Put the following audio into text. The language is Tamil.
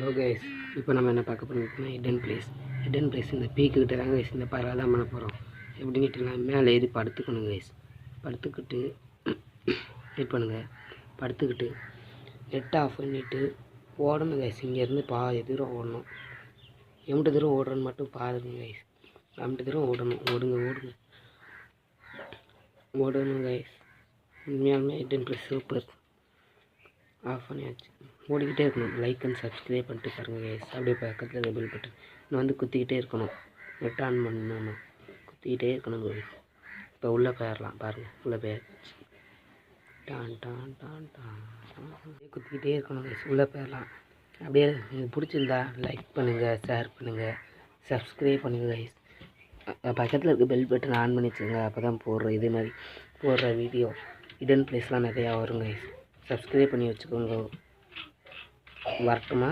ஹலோ கைஸ், இப்போ நம்ம என்ன பார்க்க போகிறோம்னா ஹிடன் பிளேஸ் இந்த பீக்கு கிட்ட தாங்க கைஸ் இந்த பரவாயில்ல தான் பண்ண போகிறோம். எப்படின்னு கேட்டிங்கன்னா, மேலே ஏறி படுத்துக்கணும் கைஸ். படுத்துக்கிட்டு வெயிட் பண்ணுங்கள். படுத்துக்கிட்டு நெட் ஆஃப் பண்ணிவிட்டு ஓடணும் கைஸ். இங்கேருந்து பாதி தூரம் ஓடணும். எம்பிட்டு தூரம் ஓடுறோன்னு மட்டும் பாருங்க கைஸ். எம்பிட்டு தூரம் ஓடணும் கைஸ். உண்மையாலுமே ஹிடன் பிளேஸ் சூப்பர். ஆஃப் பண்ணியாச்சு. ஓடிக்கிட்டே இருக்கணும். லைக் அண்ட் சப்ஸ்கிரைப் பண்ணிட்டு பாருங்கள் கைஸ். அப்படியே பக்கத்தில் இருக்க பெல் பட்டன் இன்னும் வந்து குத்திக்கிட்டே இருக்கணும். நெட் ஆன் பண்ணணும். குத்திக்கிட்டே இருக்கணும் கைஸ். இப்போ உள்ளே போயிடலாம் பாருங்கள். உள்ளே போயாச்சு. டான் டான் டான் டான் குத்திக்கிட்டே இருக்கணும் கைஸ். உள்ளே போயிடலாம். அப்படியே எனக்கு பிடிச்சிருந்தா லைக் பண்ணுங்கள், ஷேர் பண்ணுங்கள், சப்ஸ்கிரைப் பண்ணுங்கள் கைஸ். பக்கத்தில் இருக்க பெல் பட்டன் ஆன் பண்ணி வச்சுங்க. அப்போ தான் இதே மாதிரி போடுற வீடியோ ஹிடன் பிளேஸ்லாம் நிறையா வரும் கைஸ். சப்ஸ்கிரைப் பண்ணி வச்சுக்கோங்க. வரட்டுமா?